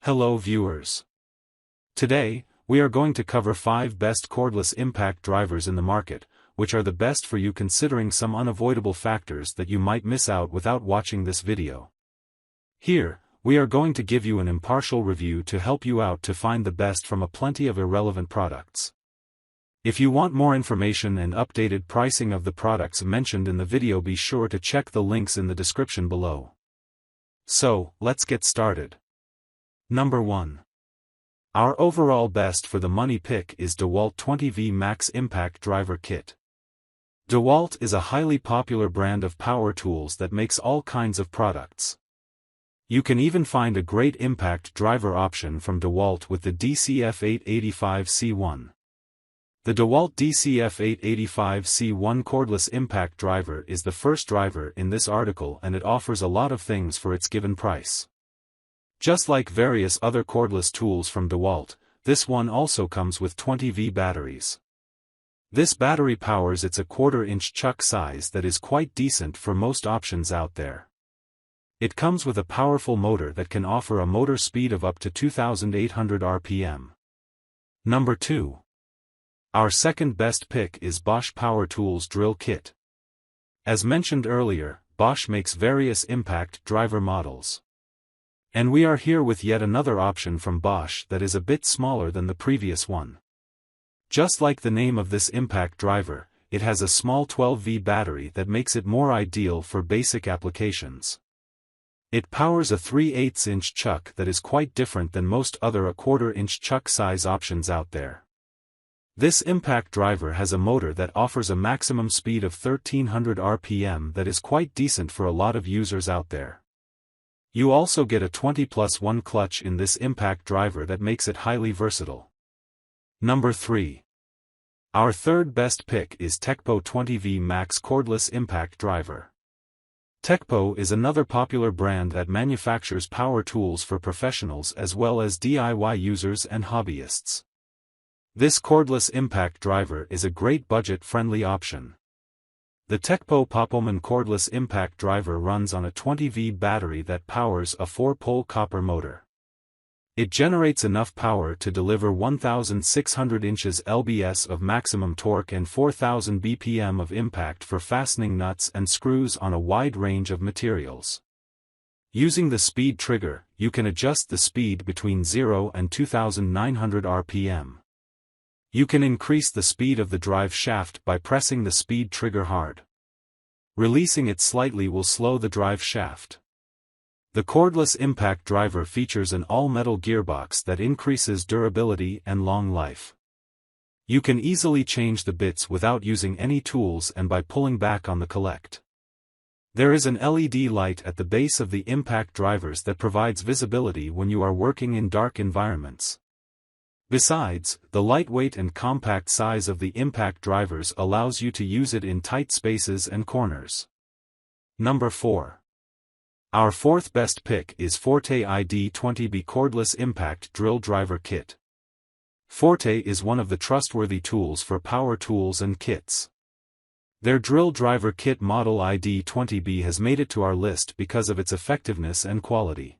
Hello viewers. Today, we are going to cover 5 best cordless impact drivers in the market, which are the best for you considering some unavoidable factors that you might miss out without watching this video. Here, we are going to give you an impartial review to help you out to find the best from a plenty of irrelevant products. If you want more information and updated pricing of the products mentioned in the video, be sure to check the links in the description below. So, let's get started. Number 1. Our overall best for the money pick is DeWalt 20V Max Impact Driver Kit. DeWalt is a highly popular brand of power tools that makes all kinds of products. You can even find a great impact driver option from DeWalt with the DCF885C1. The DeWalt DCF885C1 cordless impact driver is the first driver in this article, and it offers a lot of things for its given price. Just like various other cordless tools from DeWalt, this one also comes with 20V batteries. This battery powers its 1/4 inch chuck size that is quite decent for most options out there. It comes with a powerful motor that can offer a motor speed of up to 2,800 RPM. Number 2. Our second best pick is BOSCH Power Tools Drill Kit. As mentioned earlier, BOSCH makes various impact driver models. And we are here with yet another option from BOSCH that is a bit smaller than the previous one. Just like the name of this impact driver, it has a small 12V battery that makes it more ideal for basic applications. It powers a 3/8 inch chuck that is quite different than most other 1/4 inch chuck size options out there. This impact driver has a motor that offers a maximum speed of 1,300 RPM that is quite decent for a lot of users out there. You also get a 20+1 clutch in this impact driver that makes it highly versatile. Number 3. Our third best pick is TECPO 20V Max Cordless Impact Driver. TECPO is another popular brand that manufactures power tools for professionals as well as DIY users and hobbyists. This cordless impact driver is a great budget-friendly option. The TECPO POPOMAN cordless impact driver runs on a 20V battery that powers a 4-pole copper motor. It generates enough power to deliver 1,600 inches lbs of maximum torque and 4,000 bpm of impact for fastening nuts and screws on a wide range of materials. Using the speed trigger, you can adjust the speed between 0 and 2,900 RPM. You can increase the speed of the drive shaft by pressing the speed trigger hard. Releasing it slightly will slow the drive shaft. The cordless impact driver features an all-metal gearbox that increases durability and long life. You can easily change the bits without using any tools and by pulling back on the collect. There is an LED light at the base of the impact drivers that provides visibility when you are working in dark environments. Besides, the lightweight and compact size of the impact drivers allows you to use it in tight spaces and corners. Number 4. Our fourth best pick is FORTE ID20B Cordless Impact Drill Driver Kit. FORTE is one of the trustworthy tools for power tools and kits. Their drill driver kit model ID20B has made it to our list because of its effectiveness and quality.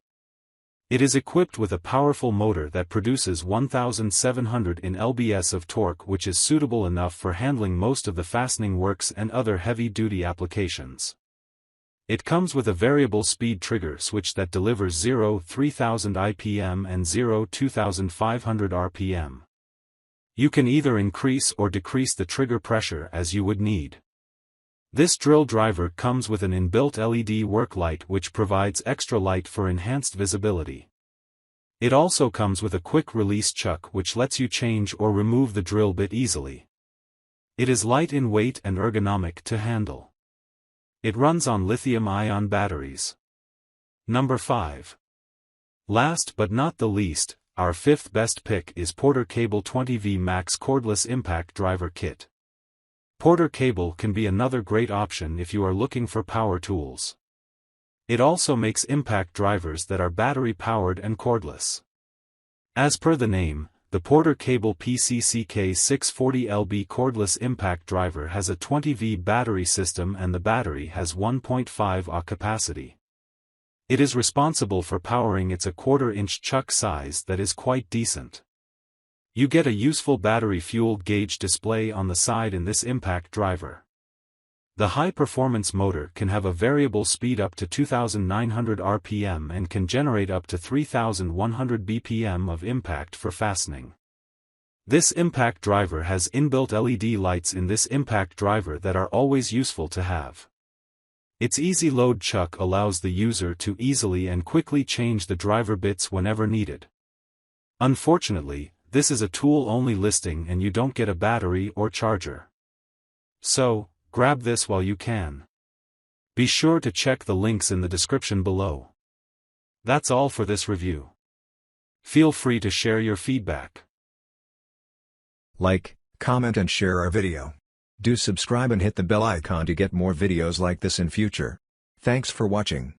It is equipped with a powerful motor that produces 1,700 lbs of torque, which is suitable enough for handling most of the fastening works and other heavy-duty applications. It comes with a variable speed trigger switch that delivers 0-3,000 IPM and 0-2,500 RPM. You can either increase or decrease the trigger pressure as you would need. This drill driver comes with an inbuilt LED work light which provides extra light for enhanced visibility. It also comes with a quick release chuck which lets you change or remove the drill bit easily. It is light in weight and ergonomic to handle. It runs on lithium-ion batteries. Number 5. Last but not the least, our fifth best pick is Porter Cable 20V Max Cordless Impact Driver Kit. Porter Cable can be another great option if you are looking for power tools. It also makes impact drivers that are battery-powered and cordless. As per the name, the Porter Cable PCCK640LB cordless impact driver has a 20V battery system and the battery has 1.5 Ah capacity. It is responsible for powering. It's a 1/4-inch chuck size that is quite decent. You get a useful battery-fueled gauge display on the side in this impact driver. The high-performance motor can have a variable speed up to 2,900 RPM and can generate up to 3,100 BPM of impact for fastening. This impact driver has inbuilt LED lights in this impact driver that are always useful to have. Its easy load chuck allows the user to easily and quickly change the driver bits whenever needed. Unfortunately, this is a tool-only listing and you don't get a battery or charger. So, grab this while you can. Be sure to check the links in the description below. That's all for this review. Feel free to share your feedback. Like, comment and share our video. Do subscribe and hit the bell icon to get more videos like this in future. Thanks for watching.